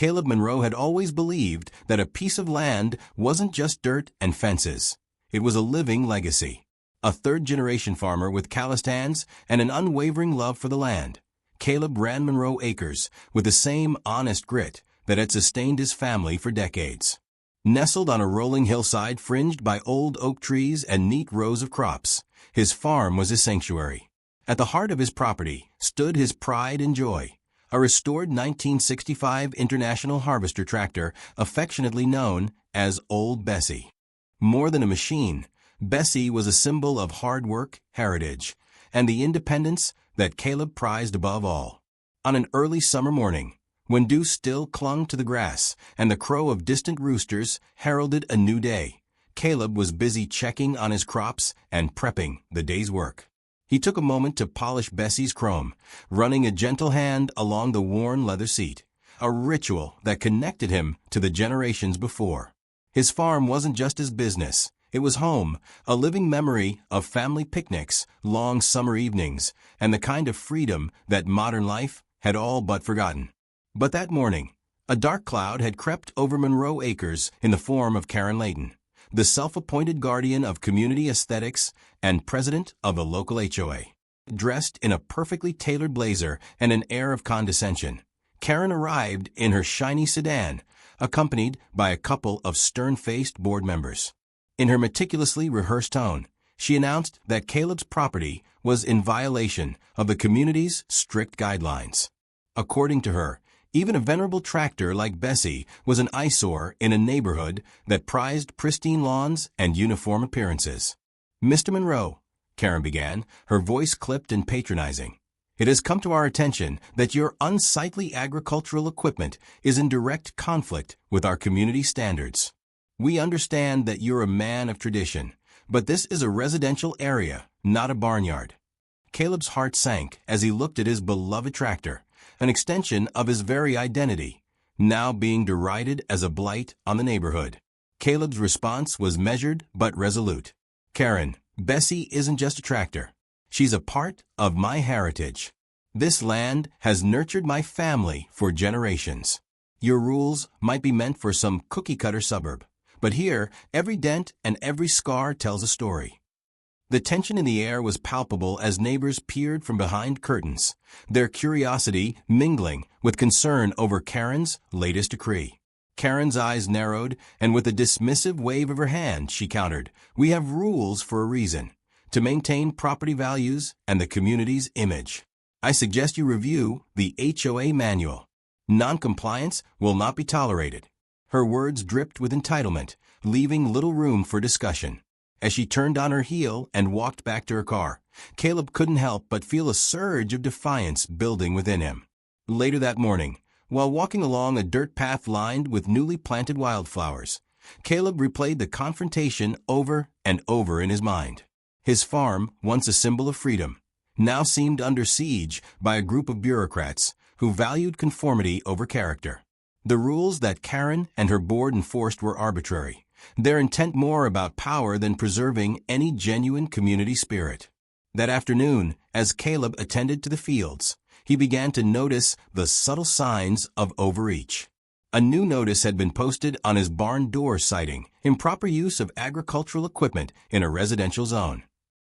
Caleb Monroe had always believed that a piece of land wasn't just dirt and fences. It was a living legacy. A third-generation farmer with calloused hands and an unwavering love for the land, Caleb ran Monroe Acres with the same honest grit that had sustained his family for decades. Nestled on a rolling hillside fringed by old oak trees and neat rows of crops, his farm was his sanctuary. At the heart of his property stood his pride and joy, a restored 1965 International Harvester tractor affectionately known as Old Bessie. More than a machine, Bessie was a symbol of hard work, heritage, and the independence that Caleb prized above all. On an early summer morning, when dew still clung to the grass and the crow of distant roosters heralded a new day, Caleb was busy checking on his crops and prepping the day's work. He took a moment to polish Bessie's chrome, running a gentle hand along the worn leather seat, a ritual that connected him to the generations before. His farm wasn't just his business. It was home, a living memory of family picnics, long summer evenings, and the kind of freedom that modern life had all but forgotten. But that morning, a dark cloud had crept over Monroe Acres in the form of Kerren Layton, the self-appointed guardian of community aesthetics and president of the local HOA. Dressed in a perfectly tailored blazer and an air of condescension, Kerren arrived in her shiny sedan, accompanied by a couple of stern-faced board members. In her meticulously rehearsed tone, she announced that Caleb's property was in violation of the community's strict guidelines. According to her, even a venerable tractor like Bessie was an eyesore in a neighborhood that prized pristine lawns and uniform appearances. "Mr. Monroe," Kerren began, her voice clipped and patronizing, "it has come to our attention that your unsightly agricultural equipment is in direct conflict with our community standards. We understand that you're a man of tradition, but this is a residential area, not a barnyard." Caleb's heart sank as he looked at his beloved tractor, an extension of his very identity, now being derided as a blight on the neighborhood. Caleb's response was measured but resolute. "Kerren, Bessie isn't just a tractor. She's a part of my heritage. This land has nurtured my family for generations. Your rules might be meant for some cookie-cutter suburb, but here, every dent and every scar tells a story." The tension in the air was palpable as neighbors peered from behind curtains, their curiosity mingling with concern over Kerren's latest decree. Kerren's eyes narrowed, and with a dismissive wave of her hand, she countered, "We have rules for a reason, to maintain property values and the community's image. I suggest you review the HOA manual. Noncompliance will not be tolerated." Her words dripped with entitlement, leaving little room for discussion. As she turned on her heel and walked back to her car, Caleb couldn't help but feel a surge of defiance building within him. Later that morning, while walking along a dirt path lined with newly planted wildflowers, Caleb replayed the confrontation over and over in his mind. His farm, once a symbol of freedom, now seemed under siege by a group of bureaucrats who valued conformity over character. The rules that Kerren and her board enforced were arbitrary, their intent more about power than preserving any genuine community spirit. That afternoon, as Caleb attended to the fields, he began to notice the subtle signs of overreach. A new notice had been posted on his barn door citing improper use of agricultural equipment in a residential zone.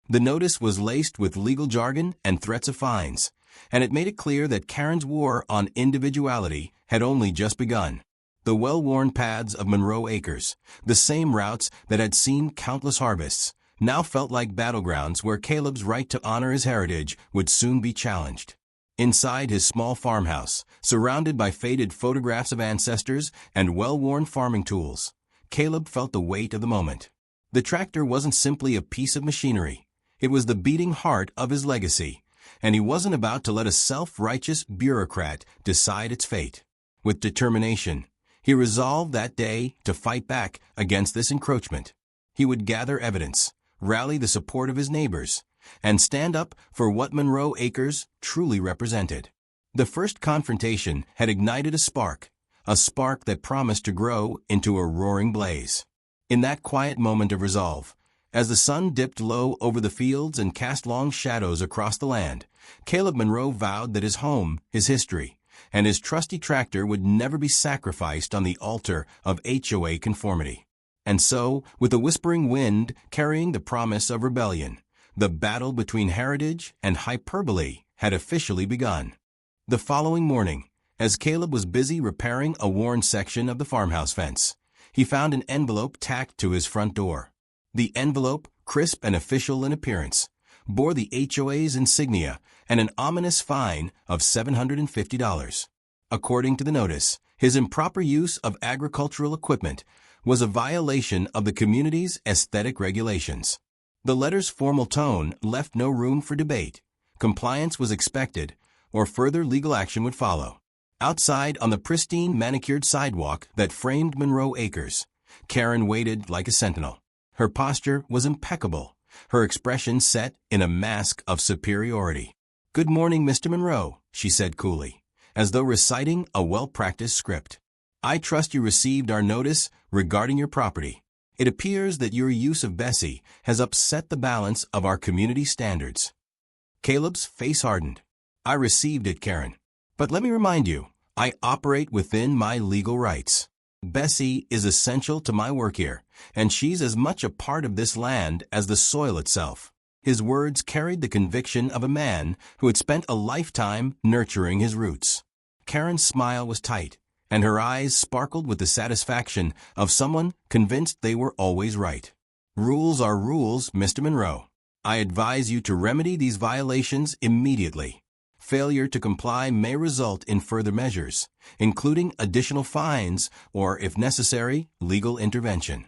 The notice was laced with legal jargon and threats of fines, and it made it clear that Kerren's war on individuality had only just begun. The well-worn paths of Monroe Acres, the same routes that had seen countless harvests, now felt like battlegrounds where Caleb's right to honor his heritage would soon be challenged. Inside his small farmhouse, surrounded by faded photographs of ancestors and well-worn farming tools, Caleb felt the weight of the moment. The tractor wasn't simply a piece of machinery. It was the beating heart of his legacy, and he wasn't about to let a self-righteous bureaucrat decide its fate. With determination, he resolved that day to fight back against this encroachment. He would gather evidence, rally the support of his neighbors, and stand up for what Monroe Acres truly represented. The first confrontation had ignited a spark that promised to grow into a roaring blaze. In that quiet moment of resolve, as the sun dipped low over the fields and cast long shadows across the land, Caleb Monroe vowed that his home, his history, and his trusty tractor would never be sacrificed on the altar of HOA conformity. And so, with a whispering wind carrying the promise of rebellion, the battle between heritage and hyperbole had officially begun. The following morning, as Caleb was busy repairing a worn section of the farmhouse fence, he found an envelope tacked to his front door. The envelope, crisp and official in appearance, bore the HOA's insignia and an ominous fine of $750. According to the notice, his improper use of agricultural equipment was a violation of the community's aesthetic regulations. The letter's formal tone left no room for debate. Compliance was expected, or further legal action would follow. Outside on the pristine manicured sidewalk that framed Monroe Acres, Kerren waited like a sentinel. Her posture was impeccable, her expression set in a mask of superiority. "Good morning, Mr. Monroe," she said coolly, as though reciting a well-practiced script. "I trust you received our notice regarding your property. It appears that your use of Bessie has upset the balance of our community standards." Caleb's face hardened. "I received it, Kerren. But let me remind you, I operate within my legal rights. Bessie is essential to my work here, and she's as much a part of this land as the soil itself." His words carried the conviction of a man who had spent a lifetime nurturing his roots. Kerren's smile was tight, and her eyes sparkled with the satisfaction of someone convinced they were always right. "Rules are rules, Mr. Monroe. I advise you to remedy these violations immediately. Failure to comply may result in further measures, including additional fines or, if necessary, legal intervention."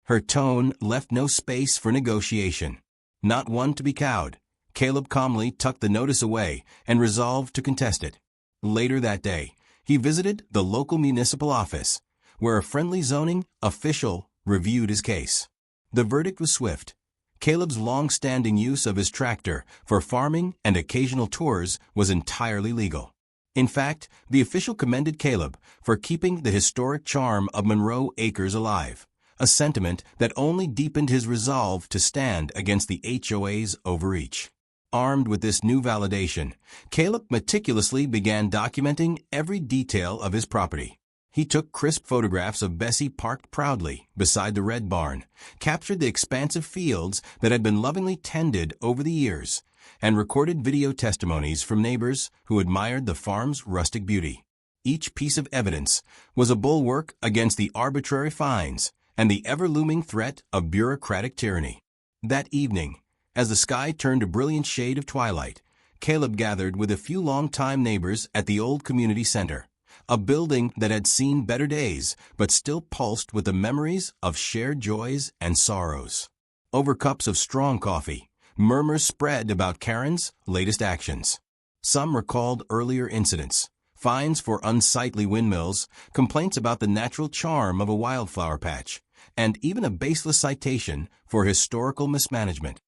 Her tone left no space for negotiation. Not one to be cowed, Caleb calmly tucked the notice away and resolved to contest it. Later that day, he visited the local municipal office, where a friendly zoning official reviewed his case. The verdict was swift. Caleb's long-standing use of his tractor for farming and occasional tours was entirely legal. In fact, the official commended Caleb for keeping the historic charm of Monroe Acres alive, a sentiment that only deepened his resolve to stand against the HOA's overreach. Armed with this new validation, Caleb meticulously began documenting every detail of his property. He took crisp photographs of Bessie parked proudly beside the red barn, captured the expansive fields that had been lovingly tended over the years, and recorded video testimonies from neighbors who admired the farm's rustic beauty. Each piece of evidence was a bulwark against the arbitrary fines and the ever-looming threat of bureaucratic tyranny. That evening, as the sky turned a brilliant shade of twilight, Caleb gathered with a few long-time neighbors at the old community center, a building that had seen better days but still pulsed with the memories of shared joys and sorrows. Over cups of strong coffee, murmurs spread about Kerren's latest actions. Some recalled earlier incidents, fines for unsightly windmills, complaints about the natural charm of a wildflower patch, and even a baseless citation for historical mismanagement.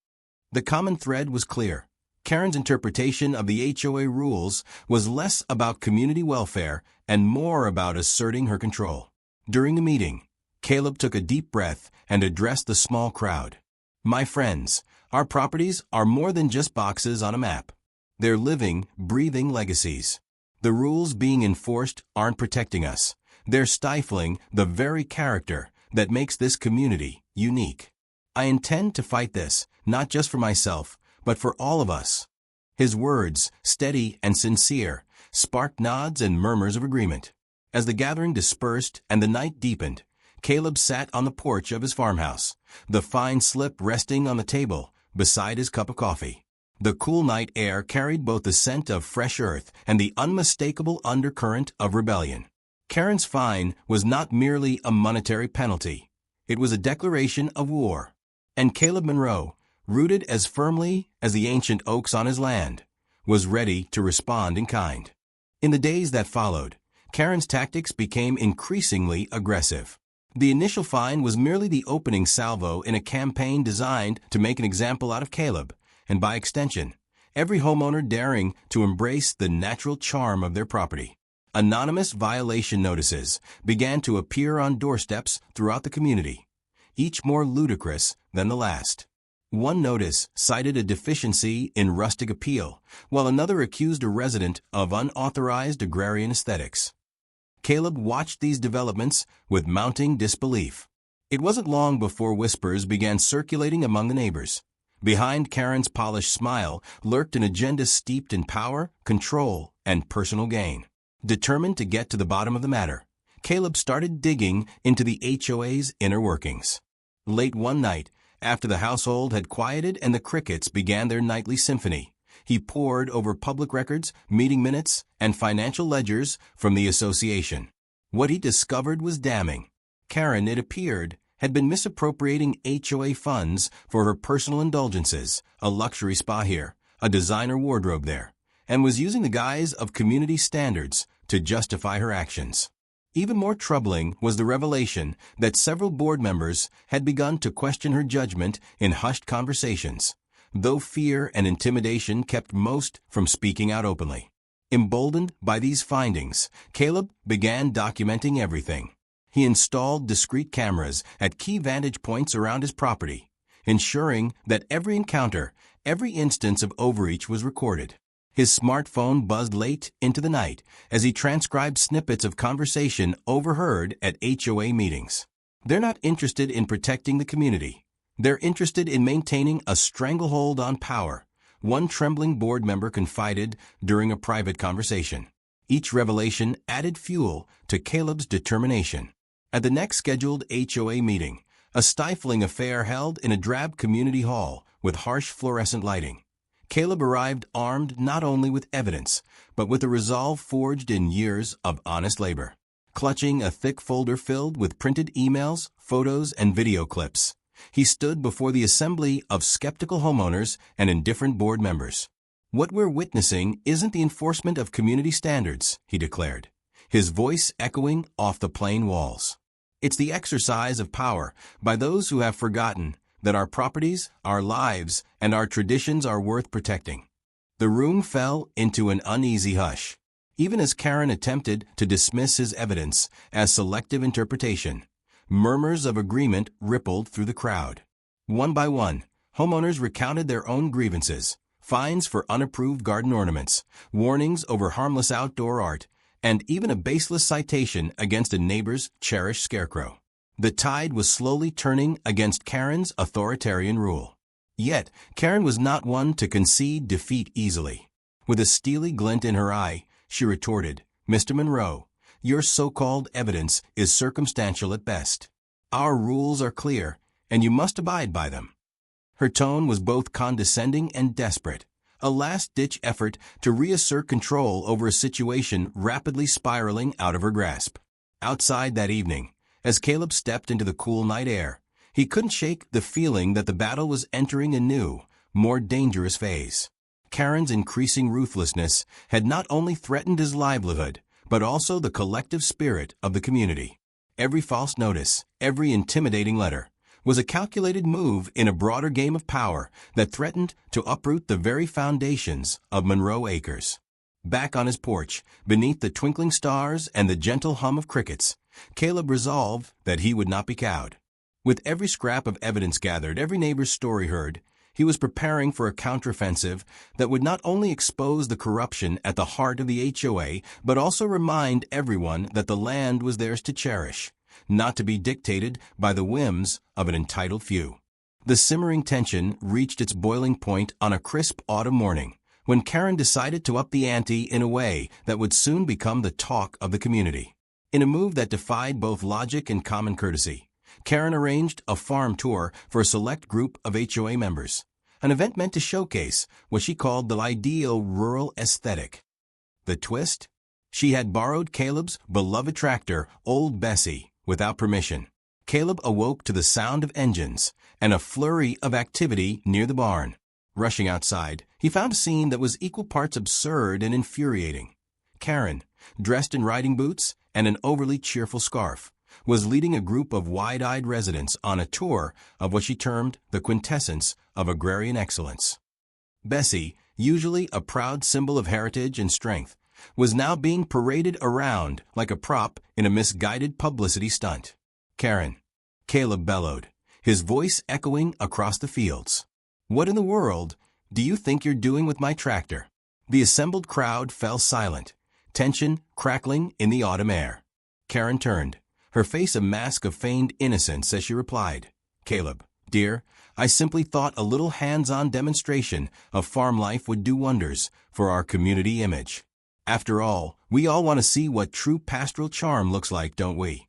The common thread was clear. Kerren's interpretation of the HOA rules was less about community welfare and more about asserting her control. During the meeting, Caleb took a deep breath and addressed the small crowd. "My friends, our properties are more than just boxes on a map. They're living, breathing legacies. The rules being enforced aren't protecting us. They're stifling the very character that makes this community unique. I intend to fight this, not just for myself, but for all of us." His words, steady and sincere, sparked nods and murmurs of agreement. As the gathering dispersed and the night deepened, Caleb sat on the porch of his farmhouse, the fine slip resting on the table beside his cup of coffee. The cool night air carried both the scent of fresh earth and the unmistakable undercurrent of rebellion. Kerren's fine was not merely a monetary penalty. It was a declaration of war. And Caleb Monroe, rooted as firmly as the ancient oaks on his land, was ready to respond in kind. In the days that followed, Kerren's tactics became increasingly aggressive. The initial fine was merely the opening salvo in a campaign designed to make an example out of Caleb, and by extension, every homeowner daring to embrace the natural charm of their property. Anonymous violation notices began to appear on doorsteps throughout the community, each more ludicrous than the last. One notice cited a deficiency in rustic appeal, while another accused a resident of unauthorized agrarian aesthetics. Caleb watched these developments with mounting disbelief. It wasn't long before whispers began circulating among the neighbors. Behind Kerren's polished smile lurked an agenda steeped in power, control, and personal gain. Determined to get to the bottom of the matter, Caleb started digging into the HOA's inner workings. Late one night, after the household had quieted and the crickets began their nightly symphony, he pored over public records, meeting minutes, and financial ledgers from the association. What he discovered was damning. Kerren, it appeared, had been misappropriating HOA funds for her personal indulgences, a luxury spa here, a designer wardrobe there, and was using the guise of community standards to justify her actions. Even more troubling was the revelation that several board members had begun to question her judgment in hushed conversations, though fear and intimidation kept most from speaking out openly. Emboldened by these findings, Caleb began documenting everything. He installed discrete cameras at key vantage points around his property, ensuring that every encounter, every instance of overreach was recorded. His smartphone buzzed late into the night as he transcribed snippets of conversation overheard at HOA meetings. They're not interested in protecting the community. They're interested in maintaining a stranglehold on power, one trembling board member confided during a private conversation. Each revelation added fuel to Caleb's determination. At the next scheduled HOA meeting, a stifling affair held in a drab community hall with harsh fluorescent lighting, Caleb arrived armed not only with evidence, but with a resolve forged in years of honest labor. Clutching a thick folder filled with printed emails, photos, and video clips, he stood before the assembly of skeptical homeowners and indifferent board members. "What we're witnessing isn't the enforcement of community standards," he declared, his voice echoing off the plain walls. "It's the exercise of power by those who have forgotten that our properties, our lives, and our traditions are worth protecting." The room fell into an uneasy hush, even as Kerren attempted to dismiss his evidence as selective interpretation. Murmurs of agreement rippled through the crowd. One by one, homeowners recounted their own grievances: fines for unapproved garden ornaments, warnings over harmless outdoor art, and even a baseless citation against a neighbor's cherished scarecrow. The tide was slowly turning against Kerren's authoritarian rule. Yet, Kerren was not one to concede defeat easily. With a steely glint in her eye, she retorted, "Mr. Monroe, your so-called evidence is circumstantial at best. Our rules are clear, and you must abide by them." Her tone was both condescending and desperate, a last-ditch effort to reassert control over a situation rapidly spiraling out of her grasp. Outside that evening, as Caleb stepped into the cool night air, he couldn't shake the feeling that the battle was entering a new, more dangerous phase. Kerren's increasing ruthlessness had not only threatened his livelihood, but also the collective spirit of the community. Every false notice, every intimidating letter, was a calculated move in a broader game of power that threatened to uproot the very foundations of Monroe Acres. Back on his porch, beneath the twinkling stars and the gentle hum of crickets, Caleb resolved that he would not be cowed. With every scrap of evidence gathered, every neighbor's story heard, he was preparing for a counteroffensive that would not only expose the corruption at the heart of the HOA, but also remind everyone that the land was theirs to cherish, not to be dictated by the whims of an entitled few. The simmering tension reached its boiling point on a crisp autumn morning, when Kerren decided to up the ante in a way that would soon become the talk of the community. In a move that defied both logic and common courtesy, Kerren arranged a farm tour for a select group of HOA members, an event meant to showcase what she called the ideal rural aesthetic. The twist? She had borrowed Caleb's beloved tractor, Old Bessie, without permission. Caleb awoke to the sound of engines and a flurry of activity near the barn. Rushing outside, he found a scene that was equal parts absurd and infuriating. Kerren, dressed in riding boots and an overly cheerful scarf, was leading a group of wide-eyed residents on a tour of what she termed the quintessence of agrarian excellence. Bessie, usually a proud symbol of heritage and strength, was now being paraded around like a prop in a misguided publicity stunt. "Kerren," Caleb bellowed, his voice echoing across the fields. What in the world do you think you're doing with my tractor?" The assembled crowd fell silent, tension crackling in the autumn air. Kerren turned, her face a mask of feigned innocence as she replied, "Caleb, dear, I simply thought a little hands-on demonstration of farm life would do wonders for our community image. After all, we all want to see what true pastoral charm looks like, don't we?"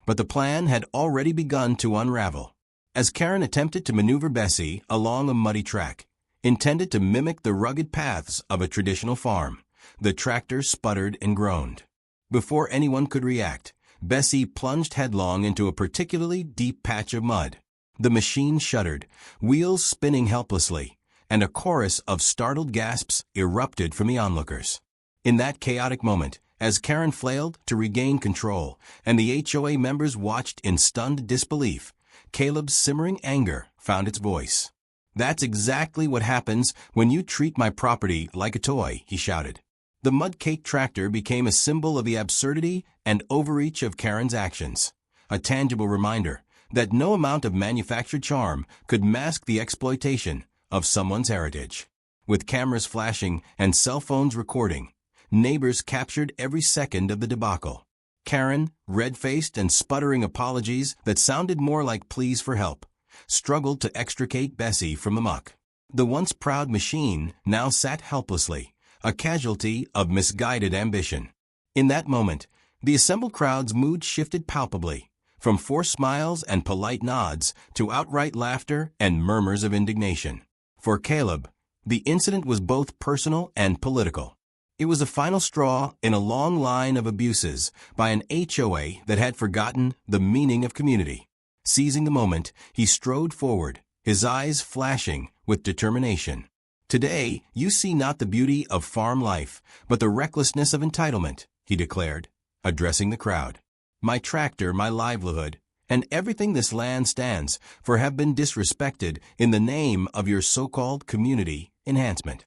But the plan had already begun to unravel. As Kerren attempted to maneuver Bessie along a muddy track, intended to mimic the rugged paths of a traditional farm, the tractor sputtered and groaned. Before anyone could react, Bessie plunged headlong into a particularly deep patch of mud. The machine shuddered, wheels spinning helplessly, and a chorus of startled gasps erupted from the onlookers. In that chaotic moment, as Kerren flailed to regain control and the HOA members watched in stunned disbelief, Caleb's simmering anger found its voice. "That's exactly what happens when you treat my property like a toy," he shouted. The mud-caked tractor became a symbol of the absurdity and overreach of Kerren's actions, a tangible reminder that no amount of manufactured charm could mask the exploitation of someone's heritage. With cameras flashing and cell phones recording, neighbors captured every second of the debacle. Kerren, red-faced and sputtering apologies that sounded more like pleas for help, struggled to extricate Bessie from the muck. The once proud machine now sat helplessly, a casualty of misguided ambition. In that moment, the assembled crowd's mood shifted palpably, from forced smiles and polite nods to outright laughter and murmurs of indignation. For Caleb, the incident was both personal and political. It was a final straw in a long line of abuses by an HOA that had forgotten the meaning of community. Seizing the moment, he strode forward, his eyes flashing with determination. "Today, you see not the beauty of farm life, but the recklessness of entitlement," he declared, addressing the crowd. "My tractor, my livelihood, and everything this land stands for have been disrespected in the name of your so-called community enhancement."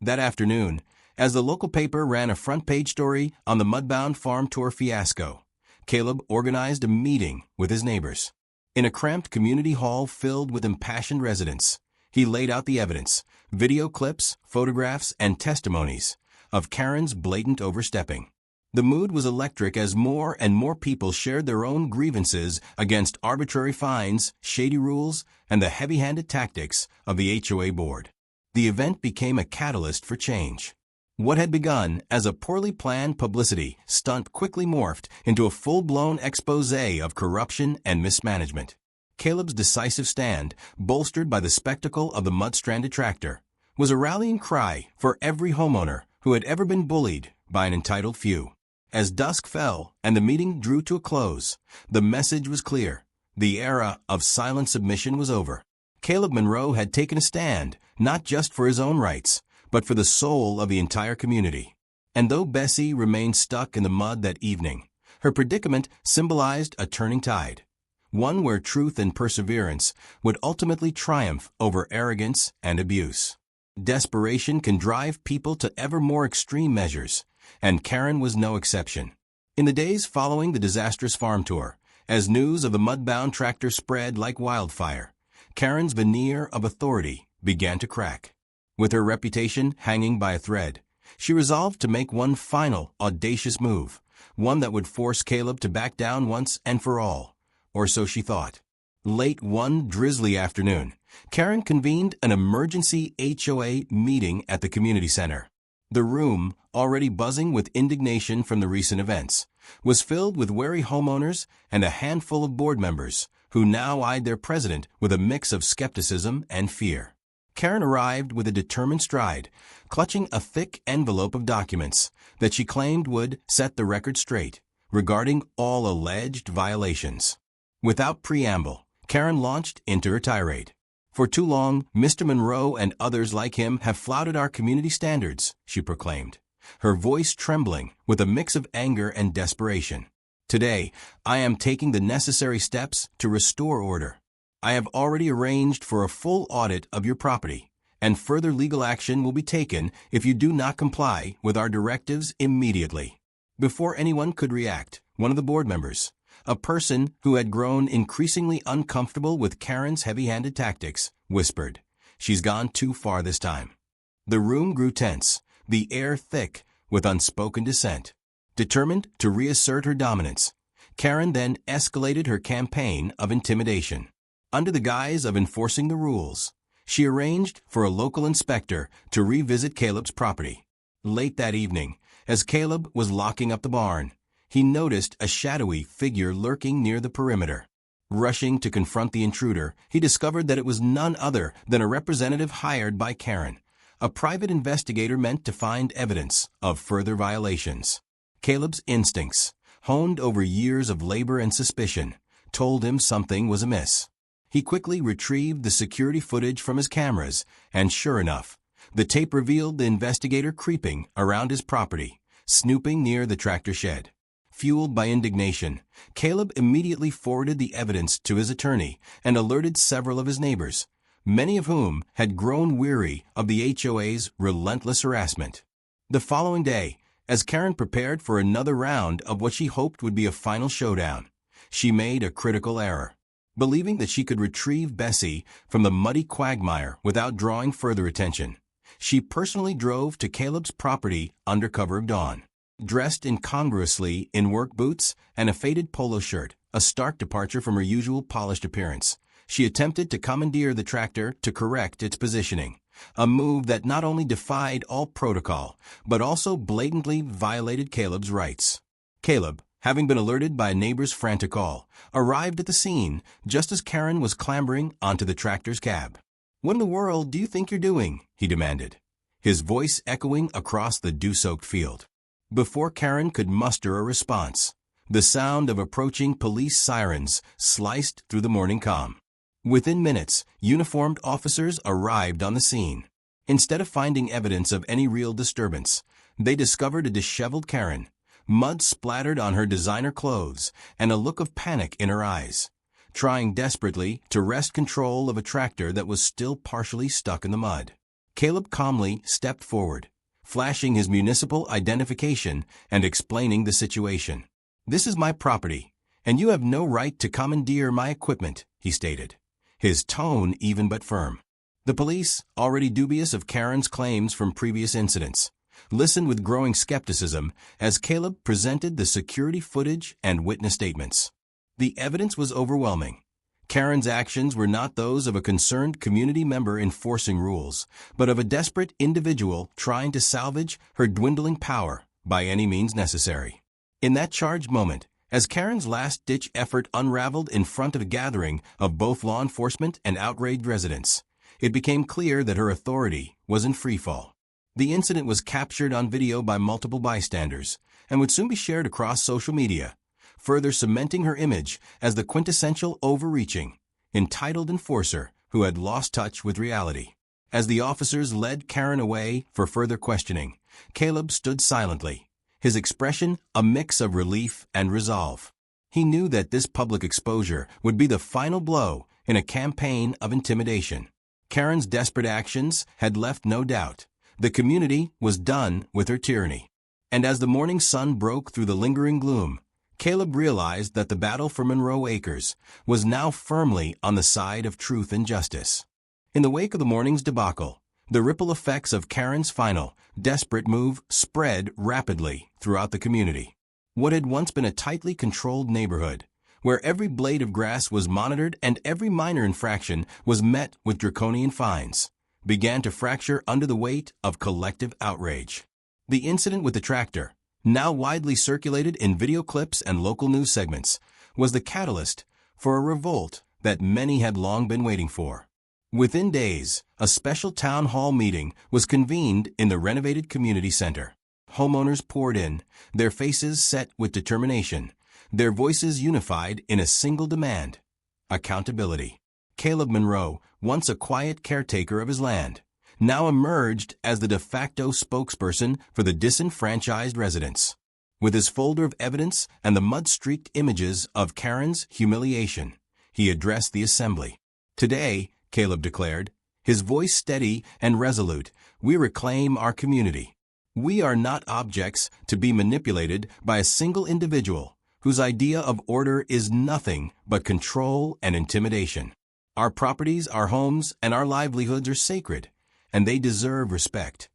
That afternoon, as the local paper ran a front-page story on the mudbound farm tour fiasco, Caleb organized a meeting with his neighbors. In a cramped community hall filled with impassioned residents, he laid out the evidence, video clips, photographs, and testimonies of Kerren's blatant overstepping. The mood was electric as more and more people shared their own grievances against arbitrary fines, shady rules, and the heavy-handed tactics of the HOA board. The event became a catalyst for change. What had begun as a poorly planned publicity stunt quickly morphed into a full-blown exposé of corruption and mismanagement. Caleb's decisive stand, bolstered by the spectacle of the mud-stranded tractor, was a rallying cry for every homeowner who had ever been bullied by an entitled few. As dusk fell and the meeting drew to a close, the message was clear. The era of silent submission was over. Caleb Monroe had taken a stand, not just for his own rights, but for the soul of the entire community. And though Bessie remained stuck in the mud that evening, her predicament symbolized a turning tide, one where truth and perseverance would ultimately triumph over arrogance and abuse. Desperation can drive people to ever more extreme measures, and Kerren was no exception. In the days following the disastrous farm tour, as news of the mudbound tractor spread like wildfire, Kerren's veneer of authority began to crack. With her reputation hanging by a thread, she resolved to make one final, audacious move, one that would force Caleb to back down once and for all, or so she thought. Late one drizzly afternoon, Kerren convened an emergency HOA meeting at the community center. The room, already buzzing with indignation from the recent events, was filled with wary homeowners and a handful of board members who now eyed their president with a mix of skepticism and fear. Kerren arrived with a determined stride, clutching a thick envelope of documents that she claimed would set the record straight regarding all alleged violations. Without preamble, Kerren launched into her tirade. "For too long, Mr. Monroe and others like him have flouted our community standards," she proclaimed, her voice trembling with a mix of anger and desperation. "Today, I am taking the necessary steps to restore order. I have already arranged for a full audit of your property, and further legal action will be taken if you do not comply with our directives immediately." Before anyone could react, one of the board members, a person who had grown increasingly uncomfortable with Kerren's heavy-handed tactics, whispered, She's gone too far this time. The room grew tense, the air thick with unspoken dissent. Determined to reassert her dominance, Kerren then escalated her campaign of intimidation. Under the guise of enforcing the rules, she arranged for a local inspector to revisit Caleb's property. Late that evening, as Caleb was locking up the barn, he noticed a shadowy figure lurking near the perimeter. Rushing to confront the intruder, he discovered that it was none other than a representative hired by Kerren, a private investigator meant to find evidence of further violations. Caleb's instincts, honed over years of labor and suspicion, told him something was amiss. He quickly retrieved the security footage from his cameras, and sure enough, the tape revealed the investigator creeping around his property, snooping near the tractor shed. Fueled by indignation, Caleb immediately forwarded the evidence to his attorney and alerted several of his neighbors, many of whom had grown weary of the HOA's relentless harassment. The following day, as Kerren prepared for another round of what she hoped would be a final showdown, she made a critical error. Believing that she could retrieve Bessie from the muddy quagmire without drawing further attention, she personally drove to Caleb's property under cover of dawn. Dressed incongruously in work boots and a faded polo shirt, a stark departure from her usual polished appearance, she attempted to commandeer the tractor to correct its positioning, a move that not only defied all protocol, but also blatantly violated Caleb's rights. Caleb, having been alerted by a neighbor's frantic call, arrived at the scene just as Kerren was clambering onto the tractor's cab. "What in the world do you think you're doing?" he demanded, his voice echoing across the dew-soaked field. Before Kerren could muster a response, the sound of approaching police sirens sliced through the morning calm. Within minutes, uniformed officers arrived on the scene. Instead of finding evidence of any real disturbance, they discovered a disheveled Kerren, mud splattered on her designer clothes, and a look of panic in her eyes, trying desperately to wrest control of a tractor that was still partially stuck in the mud. Caleb calmly stepped forward, flashing his municipal identification and explaining the situation. "This is my property, and you have no right to commandeer my equipment," he stated, his tone even but firm. The police, already dubious of Kerren's claims from previous incidents, listened with growing skepticism as Caleb presented the security footage and witness statements. The evidence was overwhelming. Kerren's actions were not those of a concerned community member enforcing rules, but of a desperate individual trying to salvage her dwindling power by any means necessary. In that charged moment, as Kerren's last-ditch effort unraveled in front of a gathering of both law enforcement and outraged residents, it became clear that her authority was in freefall. The incident was captured on video by multiple bystanders and would soon be shared across social media, further cementing her image as the quintessential overreaching, entitled enforcer who had lost touch with reality. As the officers led Kerren away for further questioning, Caleb stood silently, his expression a mix of relief and resolve. He knew that this public exposure would be the final blow in a campaign of intimidation. Kerren's desperate actions had left no doubt. The community was done with her tyranny. And as the morning sun broke through the lingering gloom, Caleb realized that the battle for Monroe Acres was now firmly on the side of truth and justice. In the wake of the morning's debacle, the ripple effects of Kerren's final, desperate move spread rapidly throughout the community. What had once been a tightly controlled neighborhood, where every blade of grass was monitored and every minor infraction was met with draconian fines, began to fracture under the weight of collective outrage. The incident with the tractor, now widely circulated in video clips and local news segments, was the catalyst for a revolt that many had long been waiting for. Within days, a special town hall meeting was convened in the renovated community center. Homeowners poured in, their faces set with determination, their voices unified in a single demand: accountability. Caleb Monroe, once a quiet caretaker of his land, now emerged as the de facto spokesperson for the disenfranchised residents. With his folder of evidence and the mud-streaked images of Kerren's humiliation, he addressed the assembly. "Today," Caleb declared, his voice steady and resolute, "we reclaim our community. We are not objects to be manipulated by a single individual whose idea of order is nothing but control and intimidation. Our properties, our homes, and our livelihoods are sacred, and they deserve respect.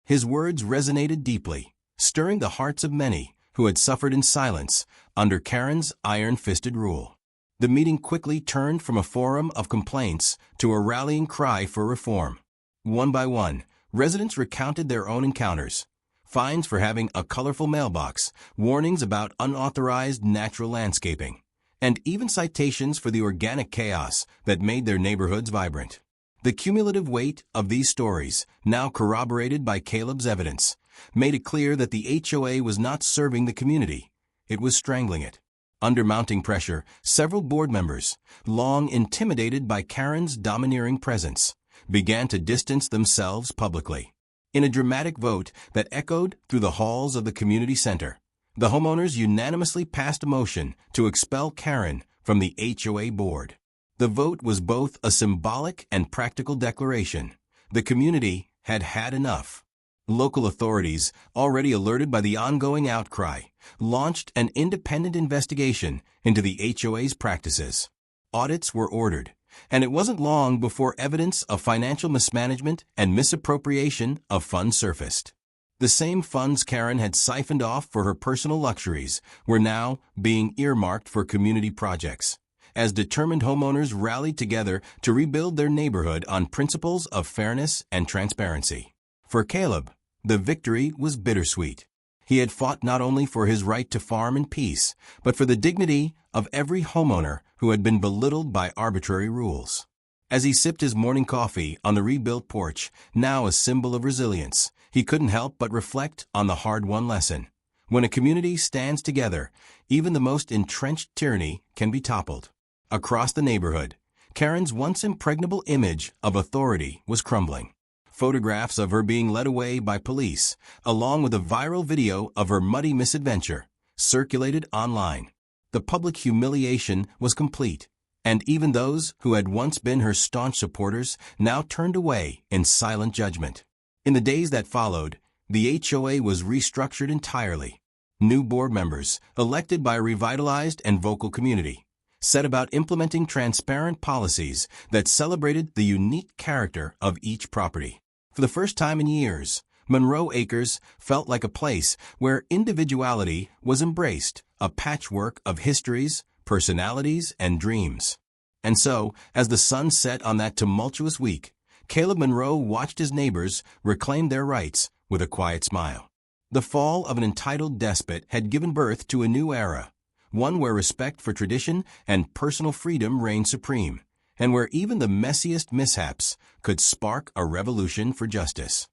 His words resonated deeply, stirring the hearts of many who had suffered in silence under Kerren's iron-fisted rule. The meeting quickly turned from a forum of complaints to a rallying cry for reform. One by one, residents recounted their own encounters: fines for having a colorful mailbox, warnings about unauthorized natural landscaping, and even citations for the organic chaos that made their neighborhoods vibrant. The cumulative weight of these stories, now corroborated by Caleb's evidence, made it clear that the HOA was not serving the community. It was strangling it. Under mounting pressure, several board members, long intimidated by Kerren's domineering presence, began to distance themselves publicly. In a dramatic vote that echoed through the halls of the community center, the homeowners unanimously passed a motion to expel Kerren from the HOA board. The vote was both a symbolic and practical declaration. The community had had enough. Local authorities, already alerted by the ongoing outcry, launched an independent investigation into the HOA's practices. Audits were ordered, and it wasn't long before evidence of financial mismanagement and misappropriation of funds surfaced. The same funds Kerren had siphoned off for her personal luxuries were now being earmarked for community projects, as determined homeowners rallied together to rebuild their neighborhood on principles of fairness and transparency. For Caleb, the victory was bittersweet. He had fought not only for his right to farm in peace, but for the dignity of every homeowner who had been belittled by arbitrary rules. As he sipped his morning coffee on the rebuilt porch, now a symbol of resilience, he couldn't help but reflect on the hard-won lesson. When a community stands together, even the most entrenched tyranny can be toppled. Across the neighborhood, Kerren's once impregnable image of authority was crumbling. Photographs of her being led away by police, along with a viral video of her muddy misadventure, circulated online. The public humiliation was complete, and even those who had once been her staunch supporters now turned away in silent judgment. In the days that followed, the HOA was restructured entirely. New board members, elected by a revitalized and vocal community, set about implementing transparent policies that celebrated the unique character of each property. For the first time in years, Monroe Acres felt like a place where individuality was embraced, a patchwork of histories, personalities, and dreams. And so, as the sun set on that tumultuous week, Caleb Monroe watched his neighbors reclaim their rights with a quiet smile. The fall of an entitled despot had given birth to a new era, one where respect for tradition and personal freedom reigned supreme, and where even the messiest mishaps could spark a revolution for justice.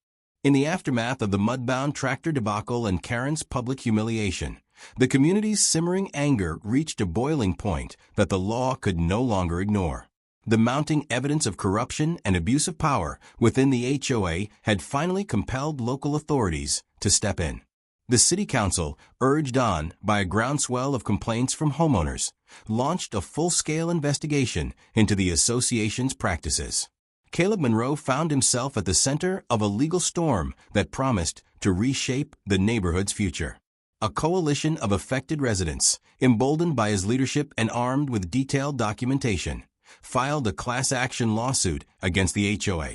In the aftermath of the mudbound tractor debacle and Kerren's public humiliation, the community's simmering anger reached a boiling point that the law could no longer ignore. The mounting evidence of corruption and abuse of power within the HOA had finally compelled local authorities to step in. The City Council, urged on by a groundswell of complaints from homeowners, launched a full-scale investigation into the association's practices. Caleb Monroe found himself at the center of a legal storm that promised to reshape the neighborhood's future. A coalition of affected residents, emboldened by his leadership and armed with detailed documentation, filed a class-action lawsuit against the HOA.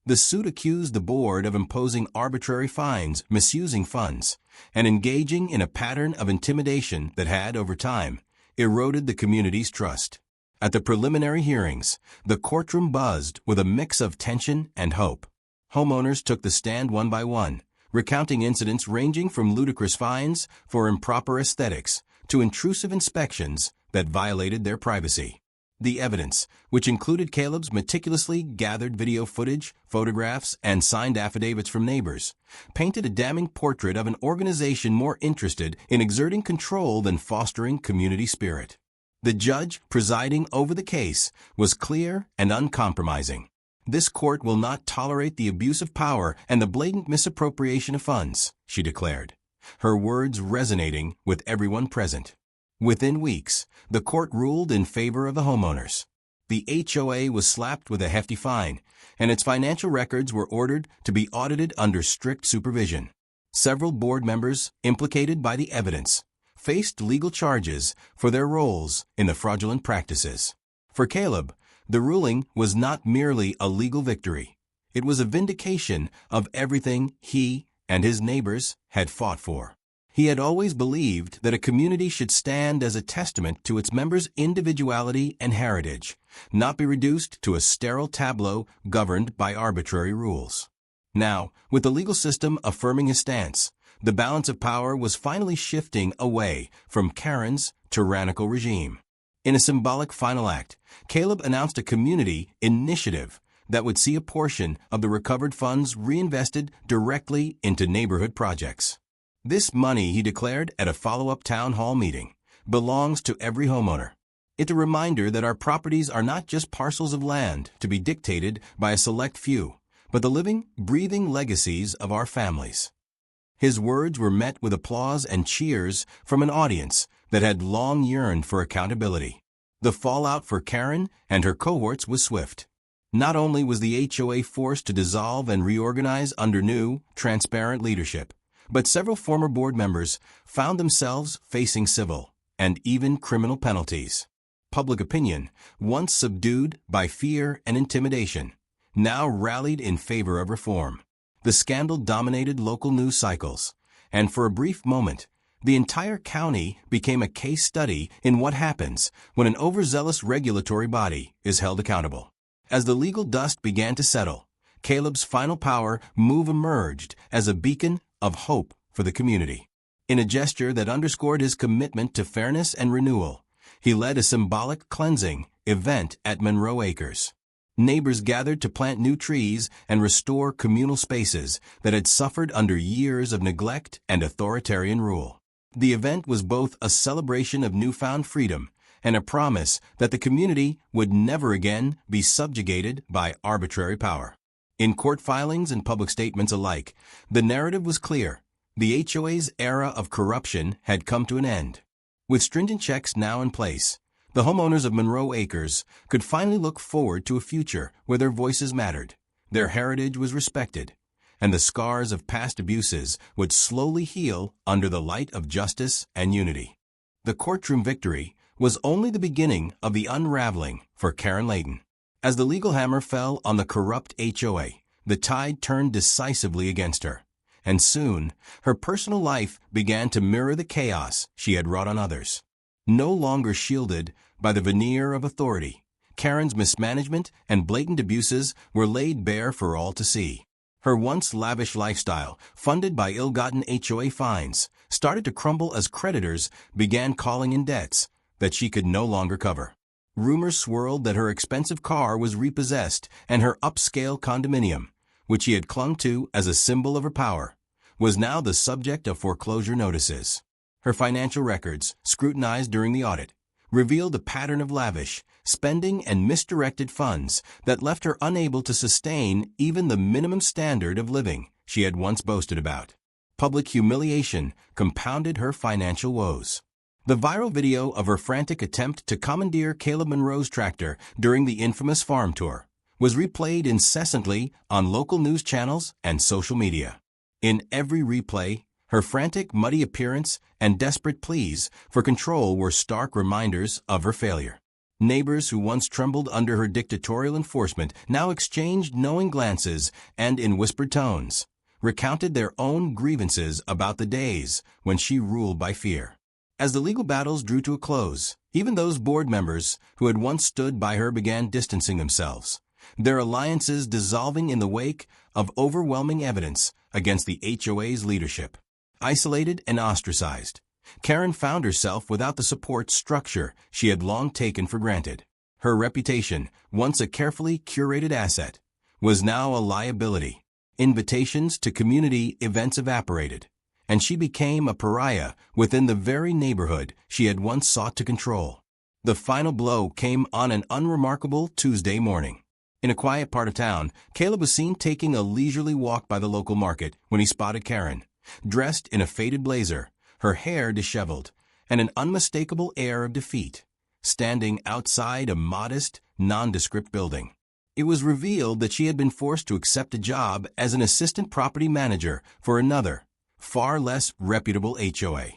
The suit accused the board of imposing arbitrary fines, misusing funds, and engaging in a pattern of intimidation that had, over time, eroded the community's trust. At the preliminary hearings, the courtroom buzzed with a mix of tension and hope. Homeowners took the stand one by one, recounting incidents ranging from ludicrous fines for improper aesthetics to intrusive inspections that violated their privacy. The evidence, which included Caleb's meticulously gathered video footage, photographs, and signed affidavits from neighbors, painted a damning portrait of an organization more interested in exerting control than fostering community spirit. The judge presiding over the case was clear and uncompromising. This court will not tolerate the abuse of power and the blatant misappropriation of funds, she declared, her words resonating with everyone present. Within weeks, the court ruled in favor of the homeowners. The HOA was slapped with a hefty fine, and its financial records were ordered to be audited under strict supervision. Several board members implicated by the evidence faced legal charges for their roles in the fraudulent practices. For Caleb, The ruling was not merely a legal victory. It was a vindication of everything he and his neighbors had fought for. He had always believed that a community should stand as a testament to its members' individuality and heritage, not be reduced to a sterile tableau governed by arbitrary rules. Now, with the legal system affirming his stance, the balance of power was finally shifting away from Kerren's tyrannical regime. In a symbolic final act, Caleb announced a community initiative that would see a portion of the recovered funds reinvested directly into neighborhood projects. This money, he declared at a follow-up town hall meeting, belongs to every homeowner. It's a reminder that our properties are not just parcels of land to be dictated by a select few, but the living, breathing legacies of our families. His words were met with applause and cheers from an audience that had long yearned for accountability. The fallout for Kerren and her cohorts was swift. Not only was the HOA forced to dissolve and reorganize under new, transparent leadership, but several former board members found themselves facing civil and even criminal penalties. Public opinion, once subdued by fear and intimidation, now rallied in favor of reform. The scandal dominated local news cycles, and for a brief moment, the entire county became a case study in what happens when an overzealous regulatory body is held accountable. As the legal dust began to settle, Caleb's final power move emerged as a beacon of hope for the community. In a gesture that underscored his commitment to fairness and renewal, he led a symbolic cleansing event at Monroe Acres. Neighbors gathered to plant new trees and restore communal spaces that had suffered under years of neglect and authoritarian rule. The event was both a celebration of newfound freedom and a promise that the community would never again be subjugated by arbitrary power. In court filings and public statements alike, the narrative was clear. The HOA's era of corruption had come to an end. With stringent checks now in place, the homeowners of Monroe Acres could finally look forward to a future where their voices mattered, their heritage was respected, and the scars of past abuses would slowly heal under the light of justice and unity. The courtroom victory was only the beginning of the unraveling for Kerren Layton. As the legal hammer fell on the corrupt HOA, the tide turned decisively against her, and soon her personal life began to mirror the chaos she had wrought on others. No longer shielded by the veneer of authority, Kerren's mismanagement and blatant abuses were laid bare for all to see. Her once lavish lifestyle, funded by ill-gotten HOA fines, started to crumble as creditors began calling in debts that she could no longer cover. Rumors swirled that her expensive car was repossessed and her upscale condominium, which she had clung to as a symbol of her power, was now the subject of foreclosure notices. Her financial records, scrutinized during the audit, revealed a pattern of lavish spending and misdirected funds that left her unable to sustain even the minimum standard of living she had once boasted about. Public humiliation compounded her financial woes. The viral video of her frantic attempt to commandeer Caleb Monroe's tractor during the infamous farm tour was replayed incessantly on local news channels and social media. In every replay, her frantic, muddy appearance and desperate pleas for control were stark reminders of her failure. Neighbors who once trembled under her dictatorial enforcement now exchanged knowing glances and, in whispered tones, recounted their own grievances about the days when she ruled by fear. As the legal battles drew to a close, even those board members who had once stood by her began distancing themselves, their alliances dissolving in the wake of overwhelming evidence against the HOA's leadership. Isolated and ostracized, Kerren found herself without the support structure she had long taken for granted. Her reputation, once a carefully curated asset, was now a liability. Invitations to community events evaporated, and she became a pariah within the very neighborhood she had once sought to control. The final blow came on an unremarkable Tuesday morning. In a quiet part of town, Caleb was seen taking a leisurely walk by the local market when he spotted Kerren, dressed in a faded blazer, her hair disheveled, and an unmistakable air of defeat, standing outside a modest, nondescript building. It was revealed that she had been forced to accept a job as an assistant property manager for another, far less reputable HOA.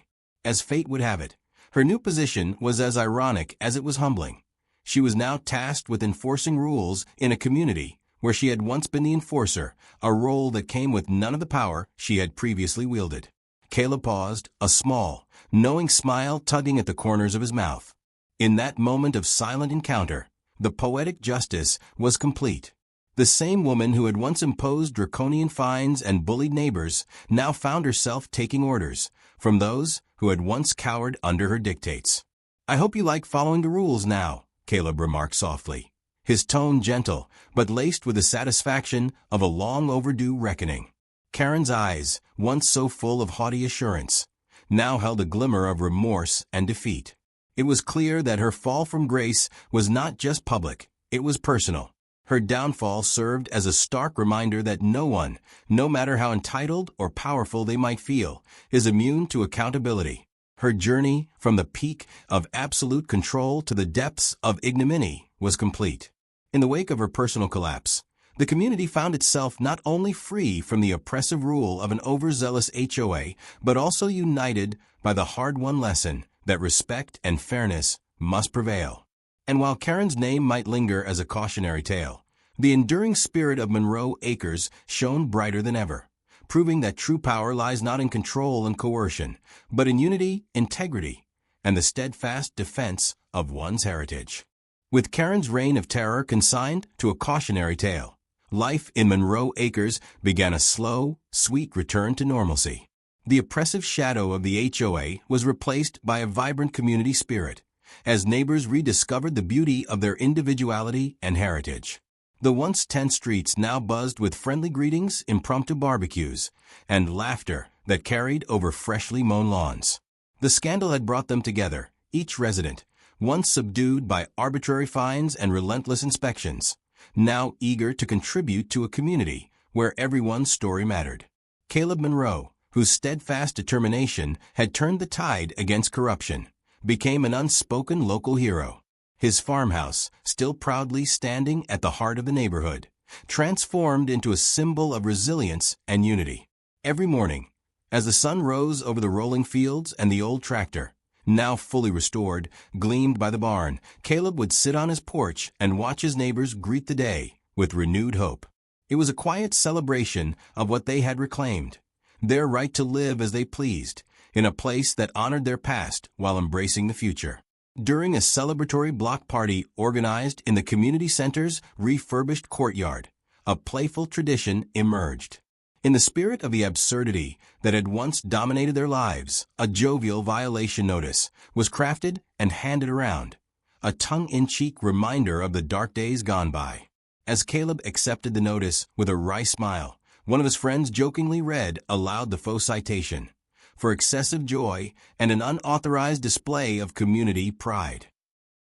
As fate would have it, her new position was as ironic as it was humbling. She was now tasked with enforcing rules in a community where she had once been the enforcer, a role that came with none of the power she had previously wielded. Caleb paused, a small, knowing smile tugging at the corners of his mouth. In that moment of silent encounter, the poetic justice was complete. The same woman who had once imposed draconian fines and bullied neighbors now found herself taking orders from those who had once cowered under her dictates. "I hope you like following the rules now," Caleb remarked softly, his tone gentle but laced with the satisfaction of a long overdue reckoning. Kerren's eyes, once so full of haughty assurance, now held a glimmer of remorse and defeat. It was clear that her fall from grace was not just public, it was personal. Her downfall served as a stark reminder that no one, no matter how entitled or powerful they might feel, is immune to accountability. Her journey from the peak of absolute control to the depths of ignominy was complete. In the wake of her personal collapse, the community found itself not only free from the oppressive rule of an overzealous HOA, but also united by the hard-won lesson that respect and fairness must prevail. And while Kerren's name might linger as a cautionary tale, the enduring spirit of Monroe Acres shone brighter than ever, proving that true power lies not in control and coercion, but in unity, integrity, and the steadfast defense of one's heritage. With Kerren's reign of terror consigned to a cautionary tale, life in Monroe Acres began a slow, sweet return to normalcy. The oppressive shadow of the HOA was replaced by a vibrant community spirit, as neighbors rediscovered the beauty of their individuality and heritage. The once tense streets now buzzed with friendly greetings, impromptu barbecues, and laughter that carried over freshly mown lawns. The scandal had brought them together, each resident, once subdued by arbitrary fines and relentless inspections, now eager to contribute to a community where everyone's story mattered. Caleb Monroe, whose steadfast determination had turned the tide against corruption, became an unspoken local hero. His farmhouse, still proudly standing at the heart of the neighborhood, transformed into a symbol of resilience and unity. Every morning, as the sun rose over the rolling fields and the old tractor, now fully restored, gleamed by the barn, Caleb would sit on his porch and watch his neighbors greet the day with renewed hope. It was a quiet celebration of what they had reclaimed, their right to live as they pleased, in a place that honored their past while embracing the future. During a celebratory block party organized in the community center's refurbished courtyard, a playful tradition emerged. In the spirit of the absurdity that had once dominated their lives, a jovial violation notice was crafted and handed around, a tongue-in-cheek reminder of the dark days gone by. As Caleb accepted the notice with a wry smile, one of his friends jokingly read aloud the faux citation for excessive joy and an unauthorized display of community pride.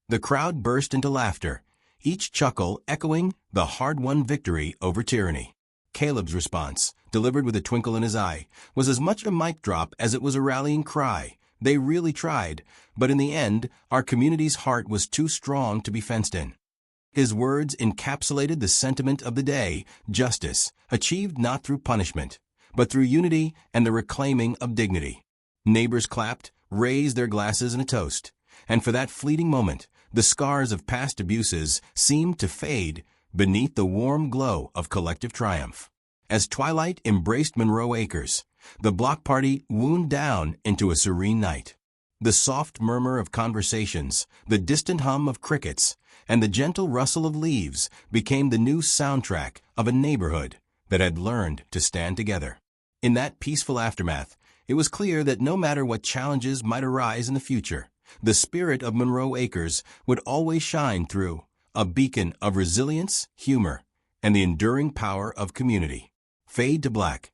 The crowd burst into laughter, each chuckle echoing the hard-won victory over tyranny. Caleb's response, delivered with a twinkle in his eye, was as much a mic drop as it was a rallying cry. They really tried, but in the end, our community's heart was too strong to be fenced in. His words encapsulated the sentiment of the day: justice, achieved not through punishment, but through unity and the reclaiming of dignity. Neighbors clapped, raised their glasses in a toast, and for that fleeting moment, the scars of past abuses seemed to fade beneath the warm glow of collective triumph. As twilight embraced Monroe Acres, the block party wound down into a serene night. The soft murmur of conversations, the distant hum of crickets, and the gentle rustle of leaves became the new soundtrack of a neighborhood that had learned to stand together. In that peaceful aftermath, it was clear that no matter what challenges might arise in the future, the spirit of Monroe Acres would always shine through, a beacon of resilience, humor, and the enduring power of community. Fade to black.